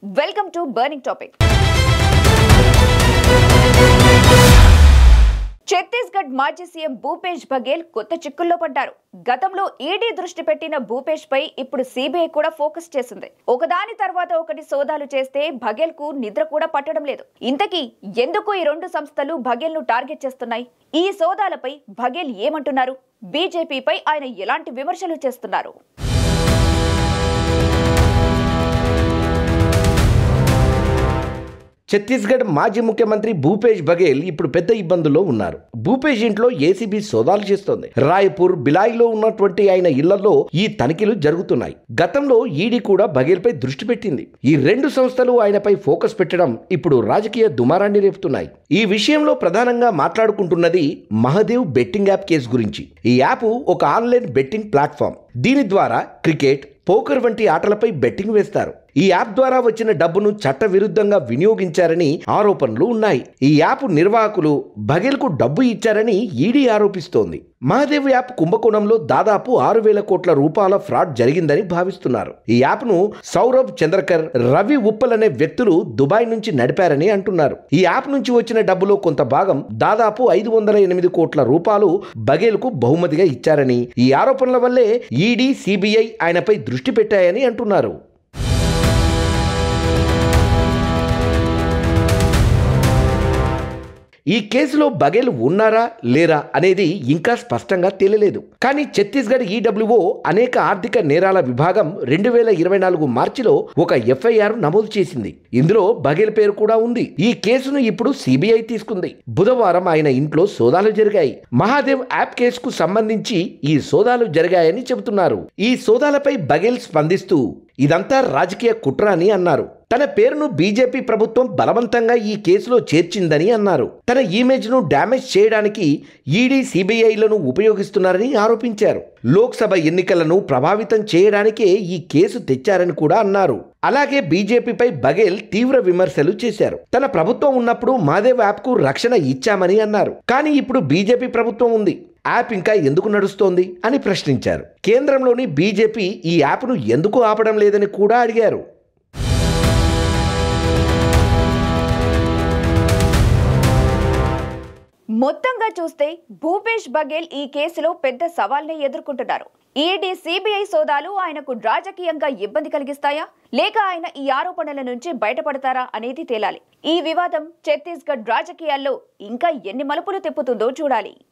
Welcome to Burning Topic. Chhattisgarh మాజీ CM Bhupesh Baghel కొత్త చిక్కుల్లో పడ్డారు. గతంలో ఈడీ దృష్టి పెట్టిన భూపేష్ పై ఇప్పుడు సిబిఐ కూడా ఫోకస్ చేసింది. ఒకదాని తర్వాత ఒకటి సోదాలు చేస్తే బఘేల్ కు నిద్ర కూడా పట్టడం లేదు. ఇంతకీ ఎందుకు ఈ రెండు సంస్థలు బఘేల్ ను టార్గెట్ చేస్తున్నాయి? ఈ సోదాలపై బఘేల్ ఏమంటున్నారు? బీజేపీపై ఆయన ఎలాంటి విమర్శలు చేస్తున్నారు? ఛత్తీస్గఢ్ మాజీ ముఖ్యమంత్రి భూపేష్ బఘేల్ ఇప్పుడు పెద్ద ఇబ్బందుల్లో ఉన్నారు. భూపేష్ ఇంట్లో ఏసీబీ సోదాలు చేస్తోంది. రాయ్పూర్, బిలాయిలో ఉన్నటువంటి ఆయన ఇళ్లలో ఈ తనిఖీలు జరుగుతున్నాయి. గతంలో ఈడీ కూడా బఘేల్ పై దృష్టి పెట్టింది. ఈ రెండు సంస్థలు ఆయనపై ఫోకస్ పెట్టడం ఇప్పుడు రాజకీయ దుమారాన్ని రేపుతున్నాయి. ఈ విషయంలో ప్రధానంగా మాట్లాడుకుంటున్నది మహదేవ్ బెట్టింగ్ యాప్ కేసు గురించి. ఈ యాప్ ఒక ఆన్లైన్ బెట్టింగ్ ప్లాట్ఫామ్. దీని ద్వారా క్రికెట్, పోకర్ వంటి ఆటలపై బెట్టింగ్ వేస్తారు. ఈ యాప్ ద్వారా వచ్చిన డబ్బును చట్ట విరుద్ధంగా వినియోగించారని ఆరోపణలు ఉన్నాయి. ఈ యాప్ నిర్వాహకులు బఘేల్ కు డబ్బు ఇచ్చారని ఈడీ ఆరోపిస్తోంది. మహదేవ్ యాప్ కుంభకోణంలో దాదాపు 6,000 కోట్ల రూపాయల ఫ్రాడ్ జరిగిందని భావిస్తున్నారు. ఈ యాప్ ను సౌరభ్ చంద్రకర్, రవి ఉప్పల్ అనే వ్యక్తులు దుబాయ్ నుంచి నడిపారని అంటున్నారు. ఈ యాప్ నుంచి వచ్చిన డబ్బులో కొంత భాగం దాదాపు 508 కోట్ల రూపాయలు బఘేల్ కు బహుమతిగా ఇచ్చారని, ఈ ఆరోపణల వల్లే ఈడీ, సిబిఐ ఆయనపై దృష్టి పెట్టాయని అంటున్నారు. ఈ కేసులో బఘేల్ ఉన్నారా లేరా అనేది ఇంకా స్పష్టంగా తెలియలేదు. కానీ ఛత్తీస్గఢ్ ఈడబ్ల్యూఓ అనేక ఆర్థిక నేరాల విభాగం 2024 మార్చిలో ఒక ఎఫ్ఐఆర్ నమోదు చేసింది. ఇందులో బఘేల్ పేరు కూడా ఉంది. ఈ కేసును ఇప్పుడు సిబిఐ తీసుకుంది. బుధవారం ఆయన ఇంట్లో సోదాలు జరిగాయి. మహాదేవ్ యాప్ కేసుకు సంబంధించి ఈ సోదాలు జరిగాయని చెబుతున్నారు. ఈ సోదాలపై బఘేల్ స్పందిస్తూ ఇదంతా రాజకీయ కుట్ర అని అన్నారు. తన పేరును బీజేపీ ప్రభుత్వం బలవంతంగా ఈ కేసులో చేర్చిందని అన్నారు. తన ఇమేజ్ ను డ్యామేజ్ చేయడానికి ఈడీ, సిబిఐలను ఉపయోగిస్తున్నారని ఆరోపించారు. లోక్సభ ఎన్నికలను ప్రభావితం చేయడానికే ఈ కేసు తెచ్చారని కూడా అన్నారు. అలాగే బీజేపీపై బఘేల్ తీవ్ర విమర్శలు చేశారు. తన ప్రభుత్వం ఉన్నప్పుడు మహదేవ్ యాప్ కు రక్షణ ఇచ్చామని అన్నారు. కానీ ఇప్పుడు బీజేపీ ప్రభుత్వం ఉంది, యాప్ ఇంకా ఎందుకు నడుస్తోంది అని ప్రశ్నించారు. కేంద్రంలోని బీజేపీ ఈ యాప్ను ఎందుకు ఆపడం లేదని కూడా అడిగారు. మొత్తంగా చూస్తే భూపేష్ బఘేల్ ఈ కేసులో పెద్ద సవాల్ని ఎదుర్కొంటున్నారు. ఈడీ, సిబిఐ సోదాలు ఆయనకు రాజకీయంగా ఇబ్బంది కలిగిస్తాయా, లేక ఆయన ఈ ఆరోపణల నుంచి బయటపడతారా అనేది తేలాలి. ఈ వివాదం ఛత్తీస్గఢ్ రాజకీయాల్లో ఇంకా ఎన్ని మలుపులు తిప్పుతుందో చూడాలి.